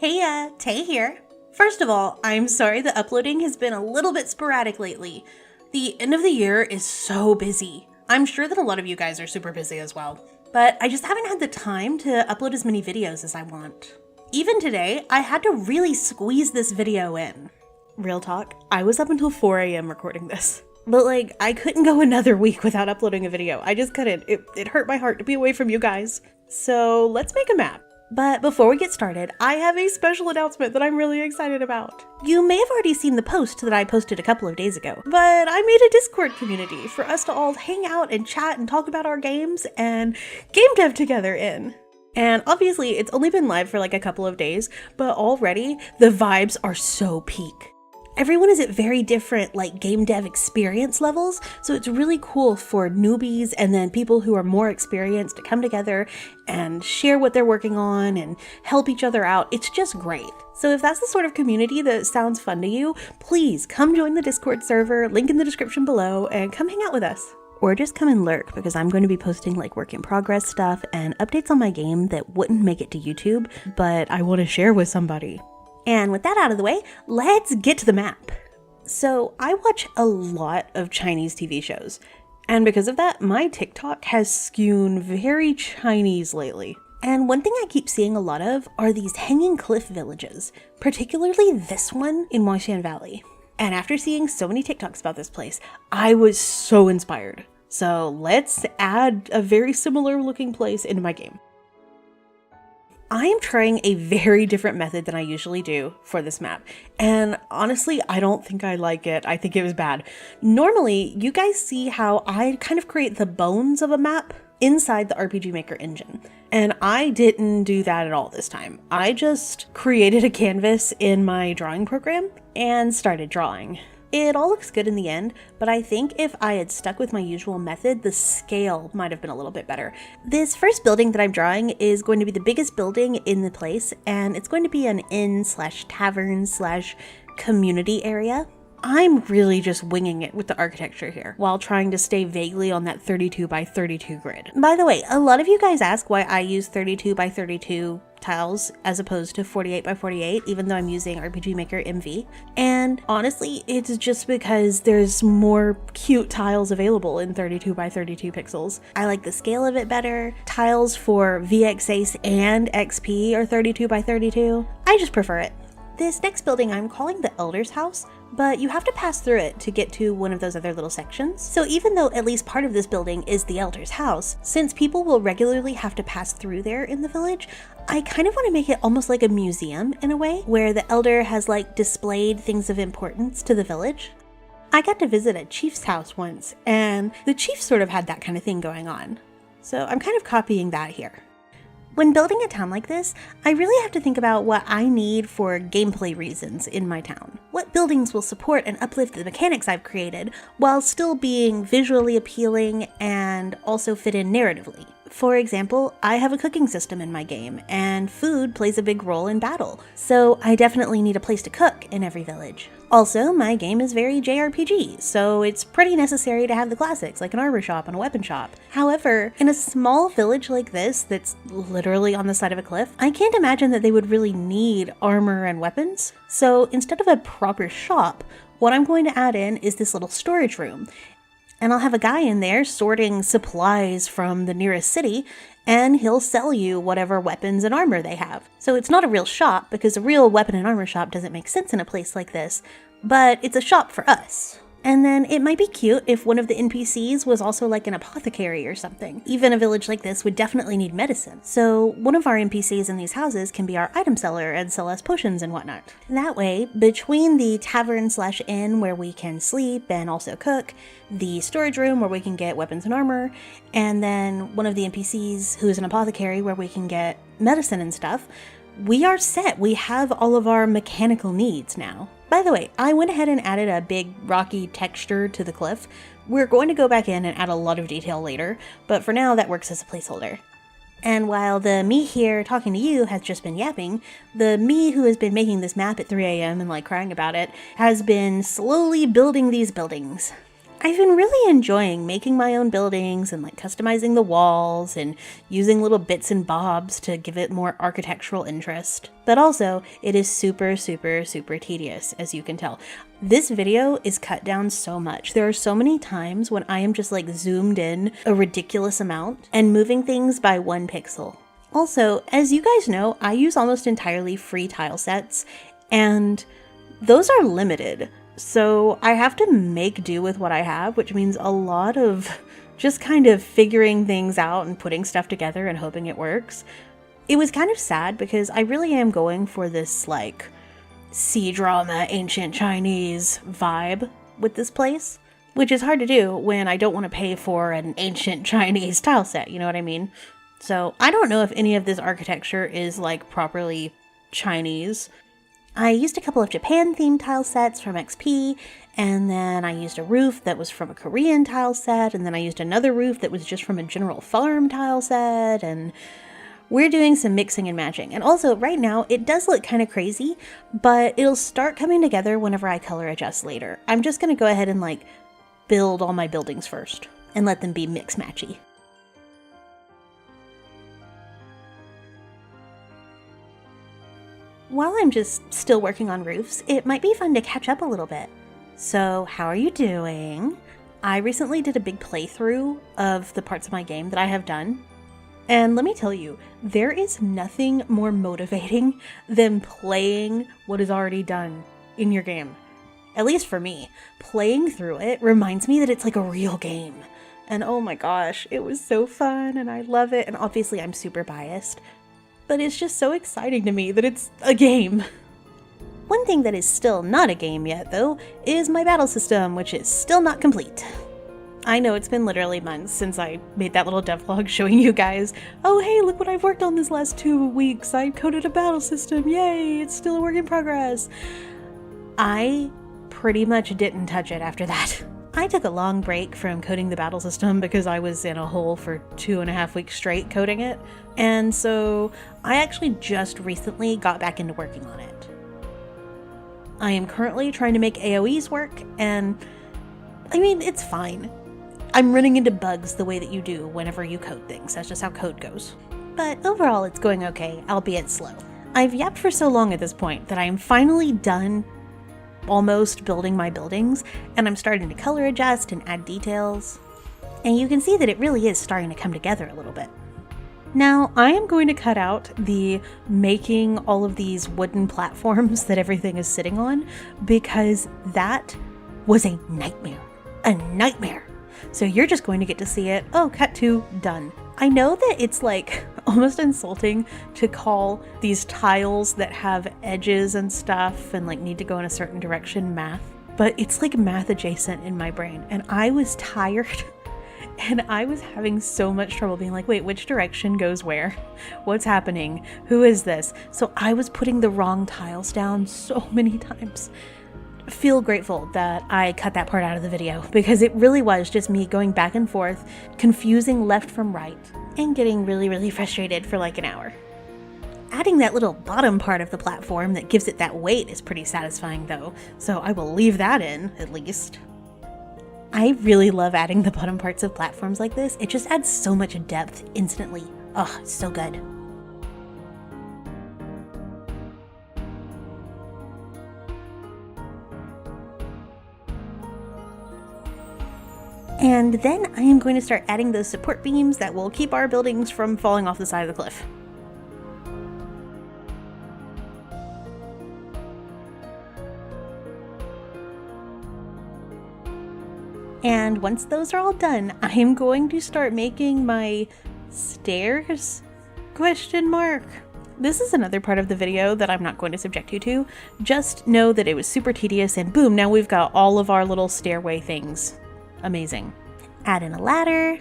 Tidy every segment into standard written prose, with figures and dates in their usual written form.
Hey, Tay here. First of all, I'm sorry the uploading has been a little bit sporadic lately. The end of the year is so busy. I'm sure that a lot of you guys are super busy as well, but I just haven't had the time to upload as many videos as I want. Even today, I had to really squeeze this video in. Real talk, I was up until 4 a.m. recording this. But I couldn't go another week without uploading a video. I just couldn't. It hurt my heart to be away from you guys. So let's make a map. But before we get started, I have a special announcement that I'm really excited about. You may have already seen the post that I posted a couple of days ago, but I made a Discord community for us to all hang out and chat and talk about our games and game dev together in. And obviously it's only been live for a couple of days, but already the vibes are so peak. Everyone is at very different game dev experience levels, so it's really cool for newbies and then people who are more experienced to come together and share what they're working on and help each other out. It's just great. So if that's the sort of community that sounds fun to you, please come join the Discord server, link in the description below, and come hang out with us. Or just come and lurk, because I'm going to be posting work in progress stuff and updates on my game that wouldn't make it to YouTube, but I want to share with somebody. And with that out of the way, let's get to the map. So I watch a lot of Chinese TV shows, and because of that, my TikTok has skewn very Chinese lately. And one thing I keep seeing a lot of are these hanging cliff villages, particularly this one in Huangshan Valley. And after seeing so many TikToks about this place, I was so inspired. So let's add a very similar looking place into my game. I am trying a very different method than I usually do for this map, and honestly, I don't think I like it. I think it was bad. Normally, you guys see how I kind of create the bones of a map inside the RPG Maker engine, and I didn't do that at all this time. I just created a canvas in my drawing program and started drawing. It all looks good in the end, but I think if I had stuck with my usual method, the scale might have been a little bit better. This first building that I'm drawing is going to be the biggest building in the place, and it's going to be an inn/tavern/community area. I'm really just winging it with the architecture here, while trying to stay vaguely on that 32 by 32 grid. By the way, a lot of you guys ask why I use 32 by 32 tiles as opposed to 48 by 48, even though I'm using RPG Maker MV. And honestly, it's just because there's more cute tiles available in 32 by 32 pixels. I like the scale of it better. Tiles for VXACE and XP are 32 by 32. I just prefer it. This next building I'm calling the Elder's House, but you have to pass through it to get to one of those other little sections. So even though at least part of this building is the Elder's House, since people will regularly have to pass through there in the village, I kind of want to make it almost like a museum in a way, where the elder has displayed things of importance to the village. I got to visit a chief's house once, and the chief sort of had that kind of thing going on. So I'm kind of copying that here. When building a town like this, I really have to think about what I need for gameplay reasons in my town. What buildings will support and uplift the mechanics I've created, while still being visually appealing and also fit in narratively. For example, I have a cooking system in my game, and food plays a big role in battle, so I definitely need a place to cook in every village. Also, my game is very JRPG, so it's pretty necessary to have the classics like an armor shop and a weapon shop. However, in a small village like this that's literally on the side of a cliff, I can't imagine that they would really need armor and weapons. So instead of a proper shop, what I'm going to add in is this little storage room. And I'll have a guy in there sorting supplies from the nearest city, and he'll sell you whatever weapons and armor they have. So it's not a real shop, because a real weapon and armor shop doesn't make sense in a place like this, but it's a shop for us. And then it might be cute if one of the NPCs was also an apothecary or something. Even a village like this would definitely need medicine. So one of our NPCs in these houses can be our item seller and sell us potions and whatnot. That way, between the tavern/inn where we can sleep and also cook, the storage room where we can get weapons and armor, and then one of the NPCs who is an apothecary where we can get medicine and stuff, we are set. We have all of our mechanical needs now. By the way, I went ahead and added a big rocky texture to the cliff. We're going to go back in and add a lot of detail later, but for now that works as a placeholder. And while the me here talking to you has just been yapping, the me who has been making this map at 3 a.m. and crying about it has been slowly building these buildings. I've been really enjoying making my own buildings and like customizing the walls and using little bits and bobs to give it more architectural interest. But also, it is super tedious, as you can tell. This video is cut down so much. There are so many times when I am just like zoomed in a ridiculous amount and moving things by 1 pixel. Also, as you guys know, I use almost entirely free tile sets, and those are limited. So I have to make do with what I have, which means a lot of just kind of figuring things out and putting stuff together and hoping it works. It was kind of sad because I really am going for this like Cdrama ancient Chinese vibe with this place, which is hard to do when I don't want to pay for an ancient Chinese tile set, you know what I mean? So I don't know if any of this architecture is like properly Chinese. I used a couple of Japan-themed tile sets from XP, and then I used a roof that was from a Korean tile set, and then I used another roof that was just from a general farm tile set, and we're doing some mixing and matching. And also, right now, it does look kind of crazy, but it'll start coming together whenever I color adjust later. I'm just going to go ahead and, like, build all my buildings first, and let them be mix-matchy. While I'm just still working on roofs, it might be fun to catch up a little bit. So, how are you doing? I recently did a big playthrough of the parts of my game that I have done. And let me tell you, there is nothing more motivating than playing what is already done in your game. At least for me. Playing through it reminds me that it's like a real game. And oh my gosh, it was so fun and I love it. And obviously I'm super biased. But it's just so exciting to me that it's a game. One thing that is still not a game yet, though, is my battle system, which is still not complete. I know it's been literally months since I made that little devlog showing you guys, oh hey, look what I've worked on this last 2 weeks. I coded a battle system, yay, it's still a work in progress. I pretty much didn't touch it after that. I took a long break from coding the battle system because I was in a hole for 2.5 weeks straight coding it, and so I actually just recently got back into working on it. I am currently trying to make AoEs work, and I mean, it's fine. I'm running into bugs the way that you do whenever you code things. That's just how code goes. But overall, it's going okay, albeit slow. I've yapped for so long at this point that I am finally done almost building my buildings, and I'm starting to color adjust and add details. And you can see that it really is starting to come together a little bit. Now, I am going to cut out the making all of these wooden platforms that everything is sitting on, because that was a nightmare. A nightmare! So you're just going to get to see it, oh, cut to, done. I know that it's like almost insulting to call these tiles that have edges and stuff and like need to go in a certain direction math, but it's like math adjacent in my brain. And I was tired and I was having so much trouble being like, wait, which direction goes where? What's happening? Who is this? So I was putting the wrong tiles down so many times. Feel grateful that I cut that part out of the video, because it really was just me going back and forth, confusing left from right, and getting really frustrated for like an hour. Adding that little bottom part of the platform that gives it that weight is pretty satisfying though, so I will leave that in, at least. I really love adding the bottom parts of platforms like this. It just adds so much depth instantly. Oh, it's so good. And then I am going to start adding those support beams that will keep our buildings from falling off the side of the cliff. And once those are all done, I am going to start making my stairs? Question mark. This is another part of the video that I'm not going to subject you to. Just know that it was super tedious, and boom, now we've got all of our little stairway things. Amazing. Add in a ladder.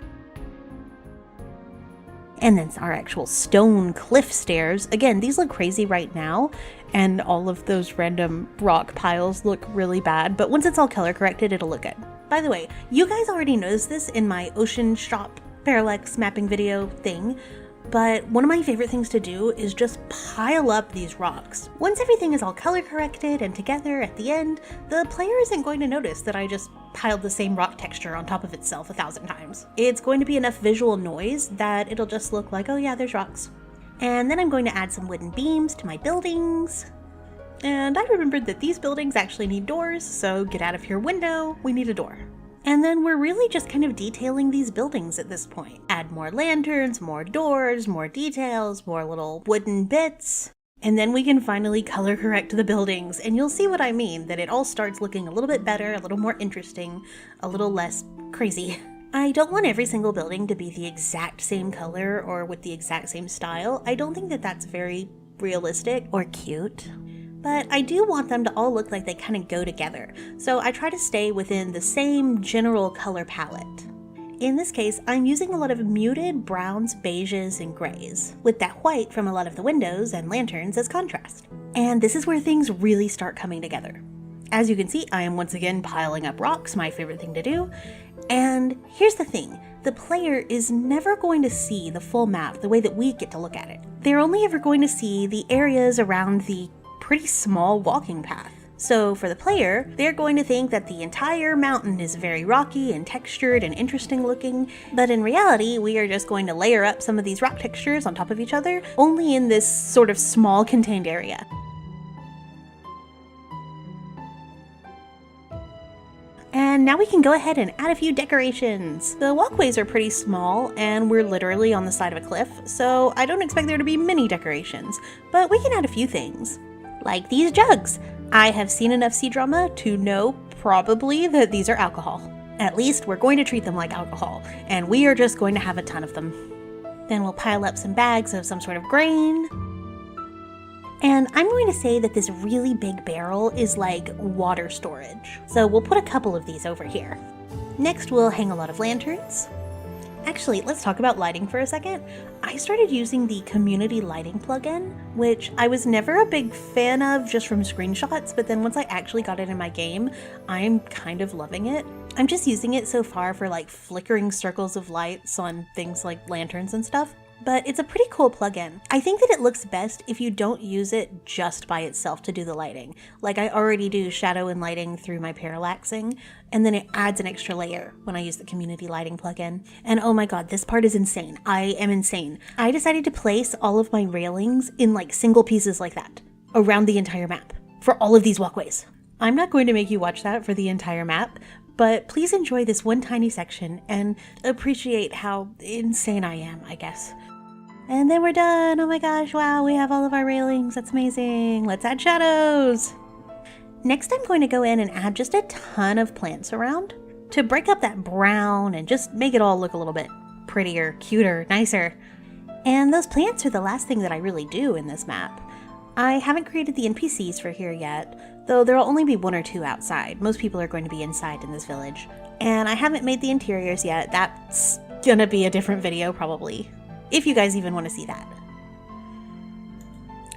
And then our actual stone cliff stairs. Again, these look crazy right now, and all of those random rock piles look really bad, but once it's all color corrected, it'll look good. By the way, you guys already noticed this in my ocean shop parallax mapping video thing, but one of my favorite things to do is just pile up these rocks. Once everything is all color corrected and together at the end, the player isn't going to notice that I just piled the same rock texture on top of itself 1,000 times. It's going to be enough visual noise that it'll just look like, oh yeah, there's rocks. And then I'm going to add some wooden beams to my buildings. And I remembered that these buildings actually need doors, so get out of your window, we need a door. And then we're really just kind of detailing these buildings at this point. Add more lanterns, more doors, more details, more little wooden bits. And then we can finally color correct the buildings, and you'll see what I mean, that it all starts looking a little bit better, a little more interesting, a little less crazy. I don't want every single building to be the exact same color or with the exact same style. I don't think that that's very realistic or cute. But I do want them to all look like they kind of go together, so I try to stay within the same general color palette. In this case, I'm using a lot of muted browns, beiges, and grays, with that white from a lot of the windows and lanterns as contrast. And this is where things really start coming together. As you can see, I am once again piling up rocks, my favorite thing to do. And here's the thing, the player is never going to see the full map the way that we get to look at it. They're only ever going to see the areas around the pretty small walking path. So for the player, they're going to think that the entire mountain is very rocky and textured and interesting looking, but in reality, we are just going to layer up some of these rock textures on top of each other, only in this sort of small contained area. And now we can go ahead and add a few decorations. The walkways are pretty small, and we're literally on the side of a cliff, so I don't expect there to be many decorations, but we can add a few things. Like these jugs. I have seen enough Cdrama to know probably that these are alcohol. At least we're going to treat them like alcohol, and we are just going to have a ton of them. Then we'll pile up some bags of some sort of grain. And I'm going to say that this really big barrel is like water storage. So we'll put a couple of these over here. Next we'll hang a lot of lanterns. Actually, let's talk about lighting for a second. I started using the community lighting plugin, which I was never a big fan of just from screenshots, but then once I actually got it in my game, I'm kind of loving it. I'm just using it so far for like flickering circles of lights on things like lanterns and stuff. But it's a pretty cool plugin. I think that it looks best if you don't use it just by itself to do the lighting. Like I already do shadow and lighting through my parallaxing, and then it adds an extra layer when I use the community lighting plugin. And oh my god, this part is insane. I am insane. I decided to place all of my railings in like single pieces like that around the entire map for all of these walkways. I'm not going to make you watch that for the entire map, but please enjoy this one tiny section and appreciate how insane I am, I guess. And then we're done. Oh my gosh, wow, we have all of our railings. That's amazing. Let's add shadows. Next, I'm going to go in and add just a ton of plants around to break up that brown and just make it all look a little bit prettier, cuter, nicer. And those plants are the last thing that I really do in this map. I haven't created the NPCs for here yet, though there will only be 1 or 2 outside. Most people are going to be inside in this village. And I haven't made the interiors yet. That's gonna be a different video probably, if you guys even want to see that.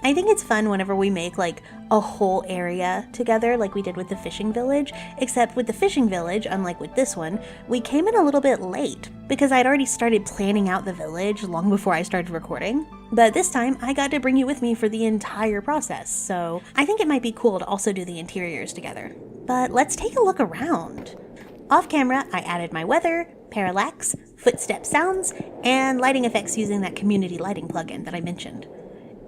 I think it's fun whenever we make like a whole area together like we did with the fishing village, except with the fishing village, unlike with this one, we came in a little bit late because I'd already started planning out the village long before I started recording. But this time I got to bring you with me for the entire process, so I think it might be cool to also do the interiors together. But let's take a look around. Off camera, I added my weather, parallax, footstep sounds, and lighting effects using that community lighting plugin that I mentioned.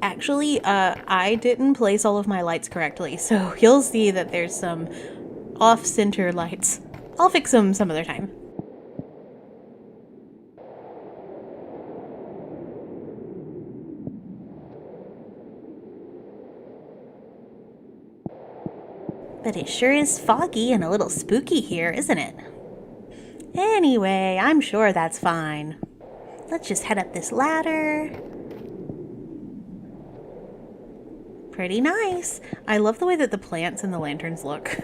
Actually, I didn't place all of my lights correctly, so you'll see that there's some off-center lights. I'll fix them some other time. But it sure is foggy and a little spooky here, isn't it? Anyway, I'm sure that's fine. Let's just head up this ladder. Pretty nice. I love the way that the plants and the lanterns look.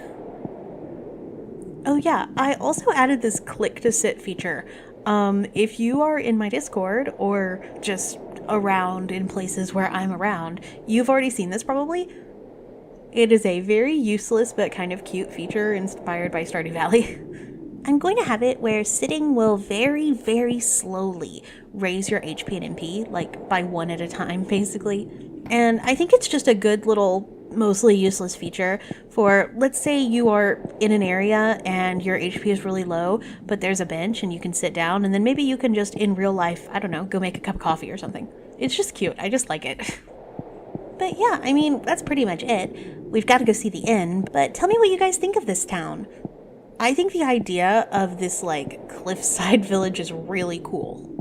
Oh yeah, I also added this click to sit feature. If you are in my Discord or just around in places where I'm around, you've already seen this probably. It is a very useless but kind of cute feature inspired by Stardew Valley. I'm going to have it where sitting will very, very slowly raise your HP and MP, like by 1 at a time, basically. And I think it's just a good little mostly useless feature for, let's say you are in an area and your HP is really low, but there's a bench and you can sit down, and then maybe you can just in real life, I don't know, go make a cup of coffee or something. It's just cute. I just like it. But yeah, I mean, that's pretty much it. We've got to go see the inn, but tell me what you guys think of this town. I think the idea of this, like, cliffside village is really cool.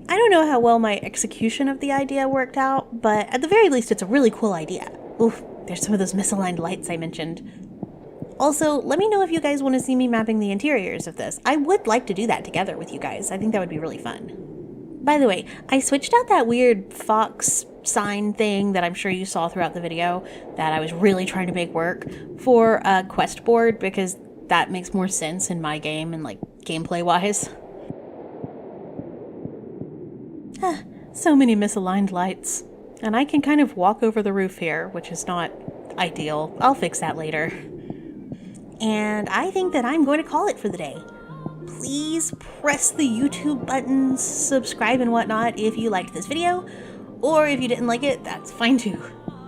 I don't know how well my execution of the idea worked out, but at the very least, it's a really cool idea. Oof, there's some of those misaligned lights I mentioned. Also, let me know if you guys want to see me mapping the interiors of this. I would like to do that together with you guys. I think that would be really fun. By the way, I switched out that weird fox sign thing that I'm sure you saw throughout the video that I was really trying to make work for a quest board because that makes more sense in my game and like gameplay wise. So many misaligned lights. And I can kind of walk over the roof here, which is not ideal. I'll fix that later. And I think that I'm going to call it for the day. Please press the YouTube buttons, subscribe and whatnot if you liked this video, or if you didn't like it, that's fine too.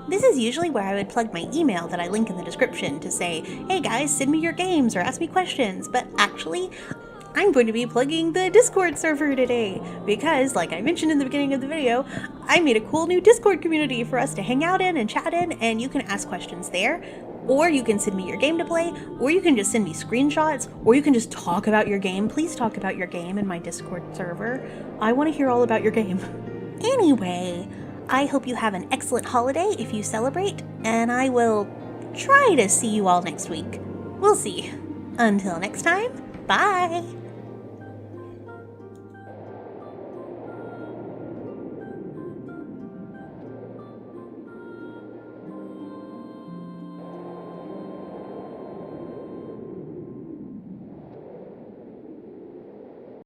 This is usually where I would plug my email that I link in the description to say, hey guys, send me your games or ask me questions, but actually, I'm going to be plugging the Discord server today because, like I mentioned in the beginning of the video, I made a cool new Discord community for us to hang out in and chat in, and you can ask questions there, or you can send me your game to play, or you can just send me screenshots, or you can just talk about your game. Please talk about your game in my Discord server. I want to hear all about your game. Anyway, I hope you have an excellent holiday if you celebrate, and I will try to see you all next week. We'll see. Until next time, bye!